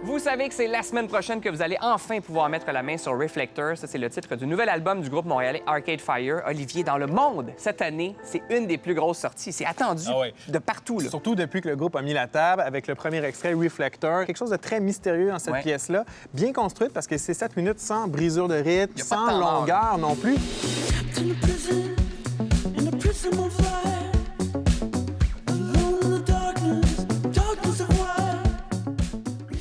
Vous savez que c'est la semaine prochaine que vous allez enfin pouvoir mettre la main sur Reflector. Ça, c'est le titre du nouvel album du groupe montréalais Arcade Fire. Olivier, dans le monde, cette année, c'est une des plus grosses sorties. C'est attendu de partout. Là. Surtout depuis que le groupe a mis la table avec le premier extrait, Reflector. Quelque chose de très mystérieux dans cette pièce-là. Bien construite parce que c'est 7 minutes sans brisure de rythme, sans longueur non plus.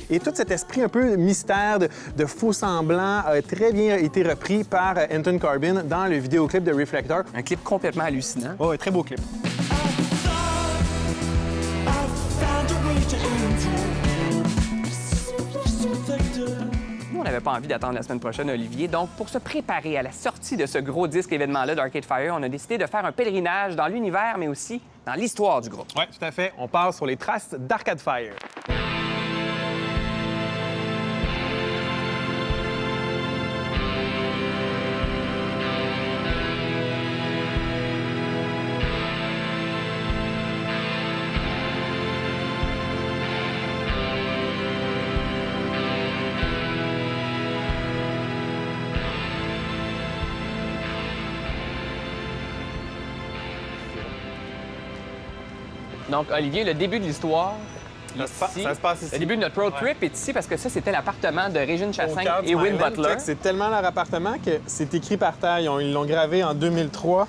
Et tout cet esprit un peu mystère, de faux semblants, a très bien été repris par Anton Corbijn dans le vidéoclip de Reflector. Un clip complètement hallucinant. Oh, très beau clip. Nous, on n'avait pas envie d'attendre la semaine prochaine, Olivier. Donc, pour se préparer à la sortie de ce gros disque événement-là d'Arcade Fire, on a décidé de faire un pèlerinage dans l'univers, mais aussi dans l'histoire du groupe. Oui, tout à fait. On part sur les traces d'Arcade Fire. Donc, Olivier, le début de l'histoire, ça se passe ici. Le début de notre road trip est ici parce que ça, c'était l'appartement de Régine Chassaing Au et Will Butler. C'est tellement leur appartement que c'est écrit par terre. Ils l'ont gravé en 2003.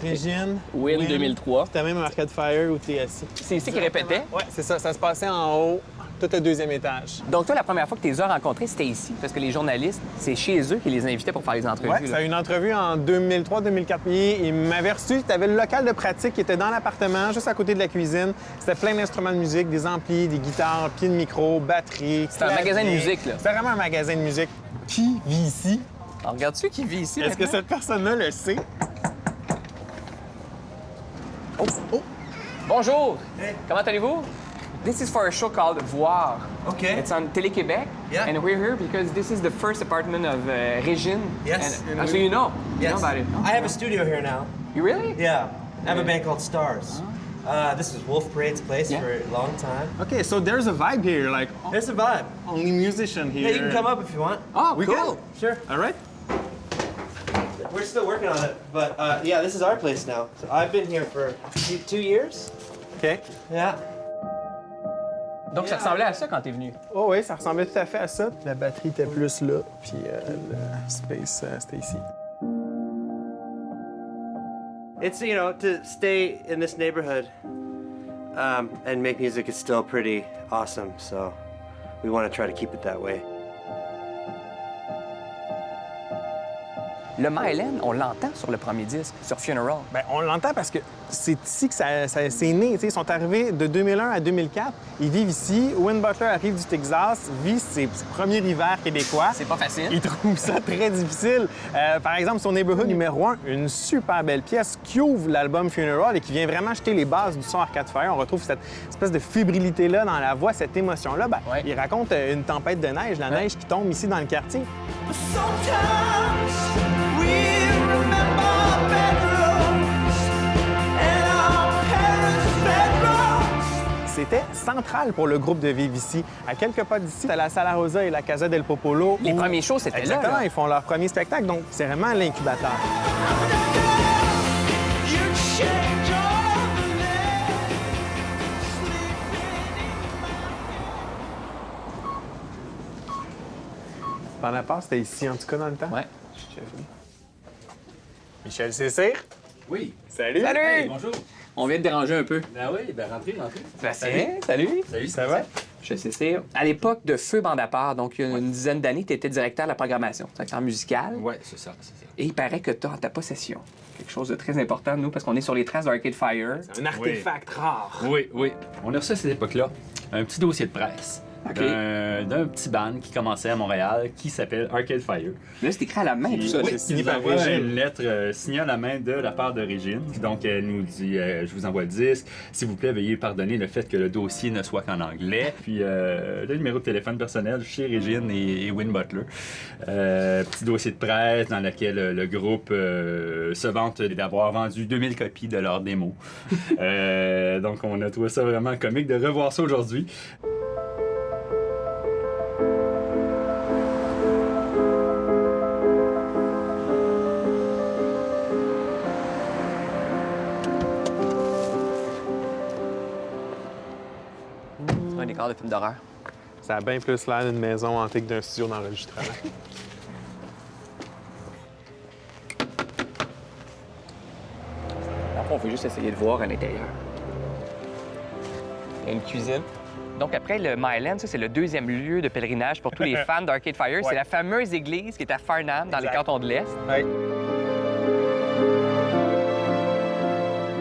Régine. Will 2003. C'était même un Arcade Fire où t'es assis. C'est ici qu'ils répétaient. Oui, c'est ça. Ça se passait en haut, tout le deuxième étage. Donc, toi, la première fois que tu les as rencontrés, c'était ici. Parce que les journalistes, c'est chez eux qui les invitaient pour faire les entrevues. Oui, c'était une entrevue en 2003-2004. Il m'avait reçu, tu avais le local de pratique qui était dans l'appartement, juste à côté de la cuisine. C'était plein d'instruments de musique, des amplis, des guitares, pieds de micro, batterie. C'était un magasin de musique, là. C'était vraiment un magasin de musique. Qui vit ici? Alors, regarde-tu qui vit ici? Est-ce que cette personne-là le sait? Oh! Bonjour! Hey. Comment allez-vous? This is for a show called Voir. Okay. It's on Télé-Québec. Yeah. And we're here because this is the first apartment of Régine. Yes. And, so you know? You know Yes. about it? No? I have a studio here now. You really? Yeah. I have a band called Stars. This was Wolf Parade's place for a long time. Okay, so there's a vibe here, like There's a vibe. only musician here. Yeah, you can come up if you want. Oh, We cool. can. Sure. All right. We're still working on it, but yeah, this is our place now. So I've been here for 2 years. OK. Yeah. Donc, ça ressemblait à ça quand t'es venu? Oh oui, ça ressemblait tout à fait à ça. La batterie était plus là, puis le space, c'était ici. It's, you know, to stay in this neighborhood and make music is still pretty awesome, so we want to try to keep it that way. Le Mylen, on l'entend sur le premier disque, sur Funeral. Bien, on l'entend parce que c'est ici que c'est né. T'sais, ils sont arrivés de 2001 à 2004. Ils vivent ici. Win Butler arrive du Texas, vit ses premiers hivers québécois. C'est pas facile. Il trouve ça très difficile. Par exemple, son Neighborhood numéro 1, une super belle pièce qui ouvre l'album Funeral et qui vient vraiment jeter les bases du son Arcade Fire. On retrouve cette espèce de fébrilité-là dans la voix, cette émotion-là. Ben, il raconte une tempête de neige, la neige qui tombe ici dans le quartier. C'était central pour le groupe de vivre ici. À quelques pas d'ici, t'as la Sala Rosa et la Casa del Popolo. Les premiers shows, c'était là. Exactement, ils font leur premier spectacle, donc c'est vraiment l'incubateur. Pendant la passe, c'était ici, en tout cas, dans le temps. Ouais. Michel Cécire. Oui. Salut! Salut! Hey, bonjour. On vient de déranger un peu. Ben oui, ben rentrez. Salut! Salut! Salut, Ça va? Je sais, c'est à l'époque de Feu Bande à part, donc il y a une dizaine d'années, tu étais directeur de la programmation, directeur musical. Oui, c'est ça. Et il paraît que tu as en ta possession quelque chose de très important, nous, parce qu'on est sur les traces d'Arcade Fire. Un artefact rare. Oui, oui. On a reçu à cette époque-là un petit dossier de presse OK. d'un petit band qui commençait à Montréal qui s'appelle Arcade Fire. Là, c'est écrit à la main, tout ça. Oui, là. signé il nous par envoie Régine. une lettre signée à la main de la part de Régine. Donc, elle nous dit je vous envoie le disque. S'il vous plaît, veuillez pardonner le fait que le dossier ne soit qu'en anglais. Puis, le numéro de téléphone personnel chez Régine et Win Butler. Petit dossier de presse dans lequel le groupe se vante d'avoir vendu 2000 copies de leur démo. Donc, on a trouvé ça vraiment comique de revoir ça aujourd'hui. Un décor de film d'horreur. Ça a bien plus l'air d'une maison hantée que d'un studio d'enregistrement. Après, on veut juste essayer de voir à l'intérieur. Il y a une cuisine. Donc après, le Myland, ça, c'est le deuxième lieu de pèlerinage pour tous les fans d'Arcade Fire. C'est la fameuse église qui est à Farnham, dans les cantons de l'Est. Ouais.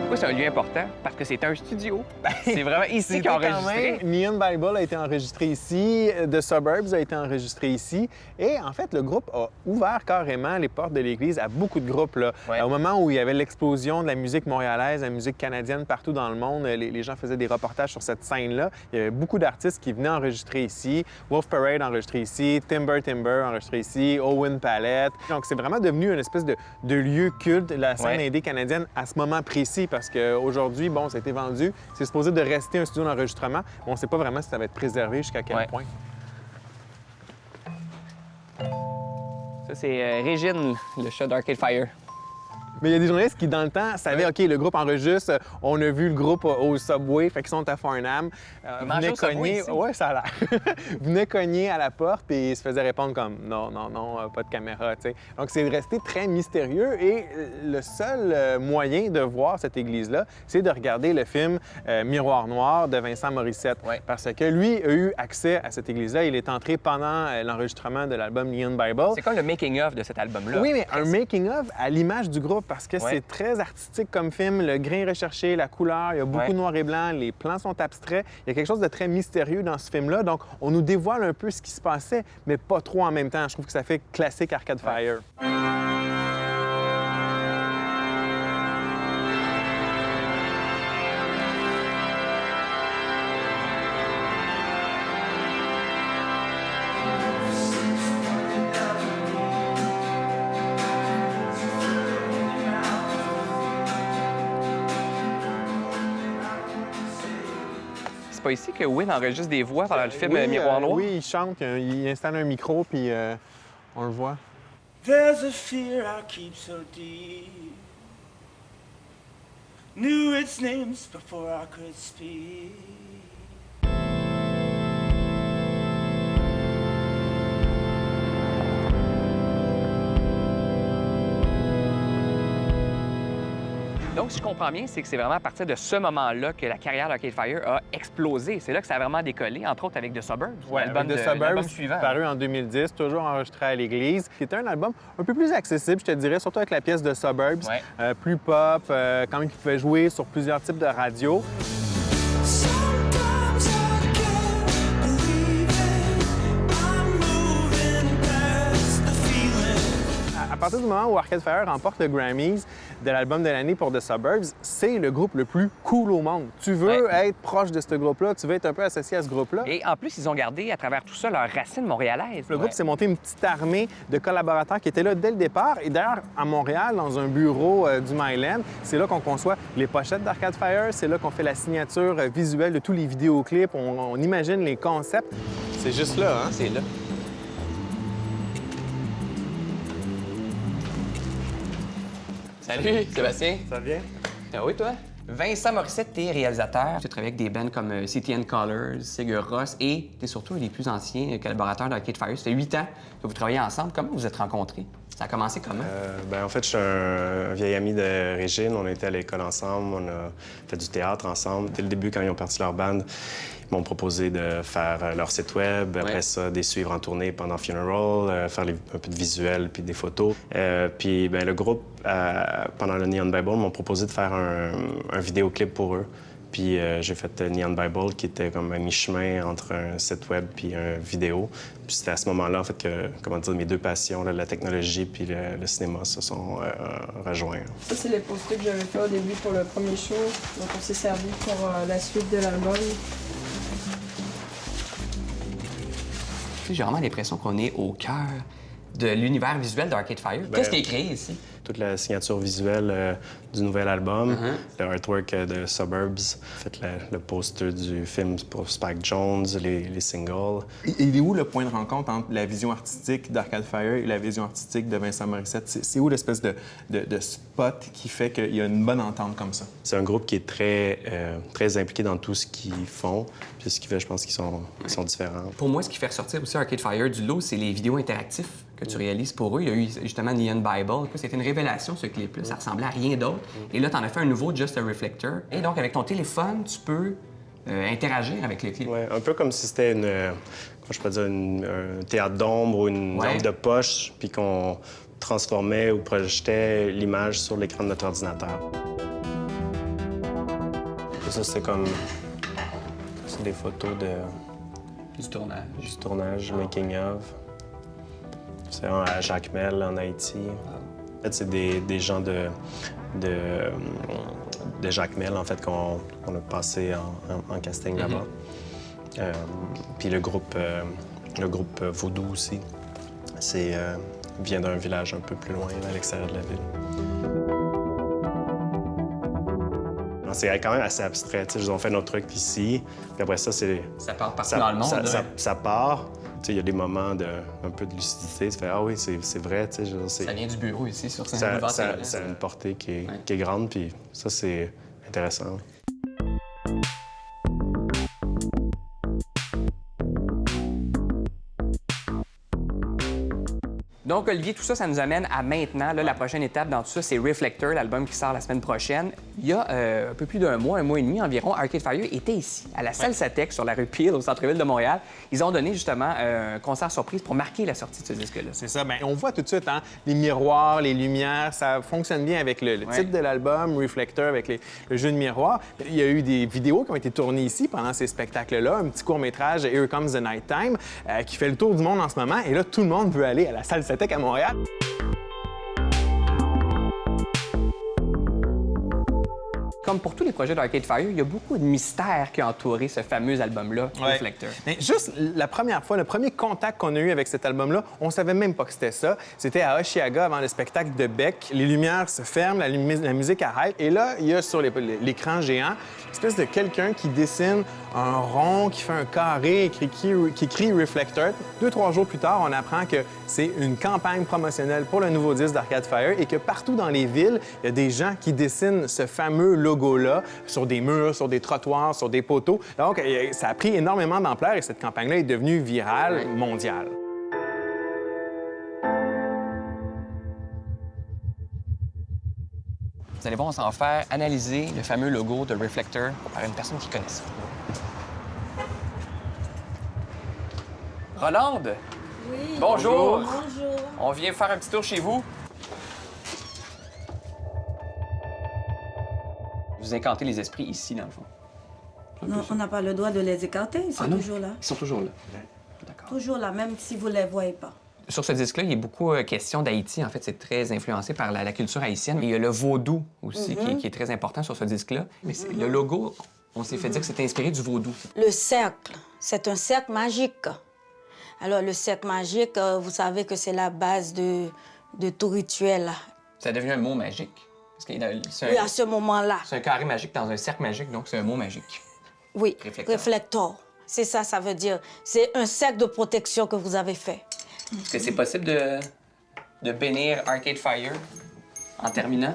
Pourquoi c'est un lieu important? Parce que c'est un studio. C'est vraiment ici qu'ils ont enregistré. Neon Bible a été enregistré ici, The Suburbs a été enregistré ici. Et en fait, le groupe a ouvert carrément les portes de l'église à beaucoup de groupes. Là. Ouais. Au moment où il y avait l'explosion de la musique montréalaise, la musique canadienne partout dans le monde, les gens faisaient des reportages sur cette scène-là. Il y avait beaucoup d'artistes qui venaient enregistrer ici. Wolf Parade enregistré ici, Timber enregistré ici, Owen Palette. Donc c'est vraiment devenu une espèce de lieu culte, la scène indé canadienne, à ce moment précis. Parce qu'aujourd'hui, bon, ça a été vendu. C'est supposé de rester un studio d'enregistrement, mais on ne sait pas vraiment si ça va être préservé jusqu'à quel point. Ça, c'est Régine, le chat d'Arcade Fire. Mais il y a des journalistes qui, dans le temps, savaient, OK, le groupe enregistre, on a vu le groupe au Subway, fait qu'ils sont à Farnham. Ils mangeaient au Subway ici? Oui, ça a l'air. Venaient cogner à la porte et ils se faisaient répondre comme non, pas de caméra, tu sais. Donc, c'est resté très mystérieux et le seul moyen de voir cette église-là, c'est de regarder le film Miroir noir de Vincent Morissette. Ouais. Parce que lui a eu accès à cette église-là. Il est entré pendant l'enregistrement de l'album Neon Bible. C'est comme le making-of de cet album-là. Oui, mais un making-of à l'image du groupe parce que c'est très artistique comme film. Le grain recherché, la couleur, il y a beaucoup de noir et blanc, les plans sont abstraits. Il y a quelque chose de très mystérieux dans ce film-là. Donc, on nous dévoile un peu ce qui se passait, mais pas trop en même temps. Je trouve que ça fait classique Arcade Fire. C'est pas ici que Wynn enregistre des voix pendant le film Miroir noir? Oui, il chante, il installe un micro, puis on le voit. There's a fear I keep so deep. Knew its names before I could speak. Donc, si je comprends bien, c'est que c'est vraiment à partir de ce moment-là que la carrière d'Arcade Fire a explosé. C'est là que ça a vraiment décollé, entre autres avec The Suburbs, l'album The Suburbs, suivant. paru en 2010, toujours enregistré à l'église. C'était un album un peu plus accessible, je te dirais, surtout avec la pièce The Suburbs, plus pop, quand même qui pouvait jouer sur plusieurs types de radios. À partir du moment où Arcade Fire remporte le Grammys de l'album de l'année pour The Suburbs, c'est le groupe le plus cool au monde. Tu veux être proche de ce groupe-là, tu veux être un peu associé à ce groupe-là. Et en plus, ils ont gardé à travers tout ça leurs racines montréalaises. Le groupe s'est monté une petite armée de collaborateurs qui étaient là dès le départ. Et d'ailleurs, à Montréal, dans un bureau du Myland, c'est là qu'on conçoit les pochettes d'Arcade Fire, c'est là qu'on fait la signature visuelle de tous les vidéoclips, on imagine les concepts. C'est juste là, hein? C'est là. Salut, Sébastien. Ça va bien? Ah oui, toi? Vincent Morissette, t'es réalisateur. Tu travailles avec des bands comme City and Colors, Sigur Rós et t'es surtout un des plus anciens collaborateurs d'Arcade Fire. Ça fait 8 ans que vous travaillez ensemble. Comment vous êtes rencontrés? Ça a commencé comment? En fait, je suis un vieil ami de Régine. On était à l'école ensemble, on a fait du théâtre ensemble. Dès le début, quand ils ont parti leur band, ils m'ont proposé de faire leur site web, après ça, des suivre en tournée pendant Funeral, faire un peu de visuels puis des photos. Puis le groupe, pendant le Neon Bible, m'ont proposé de faire un vidéoclip pour eux. Puis j'ai fait Neon Bible, qui était comme un mi-chemin entre un site web puis un vidéo. Puis c'était à ce moment-là, en fait, que, comment dire, mes deux passions, là, la technologie puis le cinéma, se sont rejoints. Ça, c'est les posters que j'avais fait au début pour le premier show. Donc, on s'est servi pour la suite de l'album. J'ai vraiment l'impression qu'on est au cœur de l'univers visuel d'Arcade Fire. Qu'est-ce qui est créé ici? toute la signature visuelle du nouvel album, le artwork de Suburbs, fait le poster du film pour Spike Jonze, les singles. Il est où le point de rencontre entre la vision artistique d'Arcade Fire et la vision artistique de Vincent Morissette? C'est où l'espèce de spot qui fait qu'il y a une bonne entente comme ça? C'est un groupe qui est très impliqué dans tout ce qu'ils font, puis ce qui fait, je pense qu'ils sont différents. Pour moi, ce qui fait ressortir aussi Arcade Fire du lot, c'est les vidéos interactives que tu réalises pour eux. Il y a eu justement Neon Bible. C'était une révélation, ce clip-là. Ça ressemblait à rien d'autre. Et là, tu en as fait un nouveau, Just a Reflector. Et donc, avec ton téléphone, tu peux interagir avec le clip. Oui, un peu comme si c'était un théâtre d'ombre ou une lampe de poche, puis qu'on transformait ou projetait l'image sur l'écran de notre ordinateur. Et ça, c'est comme... C'est des photos Du tournage. du tournage, making of. C'est à Jacmel, en Haïti. En fait, c'est des gens de Jacmel, en fait, qu'on a passé en casting là-bas. Puis le groupe Voodoo aussi, vient d'un village un peu plus loin, à l'extérieur de la ville. C'est quand même assez abstrait. Ils ont fait notre truc ici, puis après ça, c'est... Ça part partout dans le monde. Ça part. Il y a des moments un peu de lucidité. Tu fais « Ah oui, c'est vrai. » Ça vient du bureau ici, sur Saint-Boulevard. Ça a une portée qui est grande, puis ça, c'est intéressant. Donc, Olivier, tout ça, ça nous amène à maintenant. Là, la prochaine étape dans tout ça, c'est Reflector, l'album qui sort la semaine prochaine. Il y a un peu plus un mois et demi environ, Arcade Fire était ici, à la salle Satec, sur la rue Peel, au centre-ville de Montréal. Ils ont donné justement un concert surprise pour marquer la sortie de ce disque-là. C'est ça. Bien, on voit tout de suite les miroirs, les lumières, ça fonctionne bien avec le titre de l'album, Reflector, avec le jeu de miroirs. Il y a eu des vidéos qui ont été tournées ici pendant ces spectacles-là, un petit court-métrage, Here Comes the Nighttime, qui fait le tour du monde en ce moment. Et là, tout le monde veut aller à la salle Satec à Montréal. Comme pour tous les projets d'Arcade Fire, il y a beaucoup de mystères qui ont entouré ce fameux album-là, Reflector. Mais juste la première fois, le premier contact qu'on a eu avec cet album-là, on savait même pas que c'était ça. C'était à Oshiaga, avant le spectacle de Beck. Les lumières se ferment, la musique arrête. Et là, il y a sur l'écran géant une espèce de quelqu'un qui dessine un rond, qui fait un carré, qui écrit Reflector. 2-3 jours plus tard, on apprend que c'est une campagne promotionnelle pour le nouveau disque d'Arcade Fire et que partout dans les villes, il y a des gens qui dessinent ce fameux logo-là sur des murs, sur des trottoirs, sur des poteaux. Donc, ça a pris énormément d'ampleur et cette campagne-là est devenue virale, mondiale. Vous allez voir, on s'en faire analyser le fameux logo de Reflector par une personne qui connaît ça. Rolande! Oui. Bonjour! Bonjour. On vient faire un petit tour chez vous. Vous incantez les esprits ici, dans le fond. Non, on n'a pas le droit de les écarter, ils sont toujours là. Ils sont toujours là. D'accord. Toujours là, même si vous ne les voyez pas. Sur ce disque-là, il y a beaucoup question d'Haïti. En fait, c'est très influencé par la culture haïtienne. Mais il y a le vaudou aussi qui est très important sur ce disque-là. Mais le logo, on s'est fait dire que c'était inspiré du vaudou. Le cercle, c'est un cercle magique. Alors, le cercle magique, vous savez que c'est la base de tout rituel. Ça a devenu un mot magique. Parce que Oui, à ce moment-là. C'est un carré magique dans un cercle magique, donc c'est un mot magique. Oui, Reflector. Reflector. C'est ça, ça veut dire. C'est un cercle de protection que vous avez fait. Est-ce que c'est possible de bénir Arcade Fire en terminant?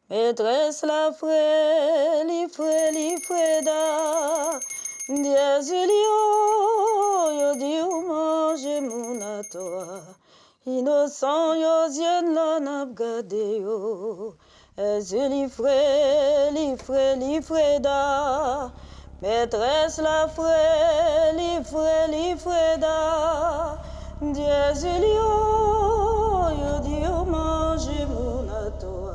Maîtresse la frère, Lifreda, Diazulio, yo Dieu mange mon à toi. Innocent yo zien la nap gade yo. Lifreda, maîtresse la frère, Lifreda, Diazulio, yo Dieu mange mon à toi.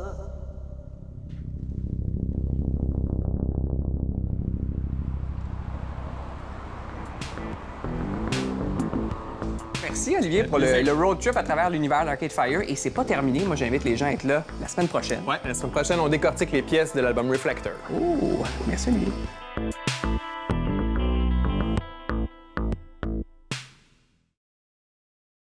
Merci, Olivier, pour le road trip à travers l'univers d'Arcade Fire. Et c'est pas terminé. Moi, j'invite les gens à être là la semaine prochaine. Ouais, la semaine prochaine, on décortique les pièces de l'album Reflector. Oh, merci, Olivier.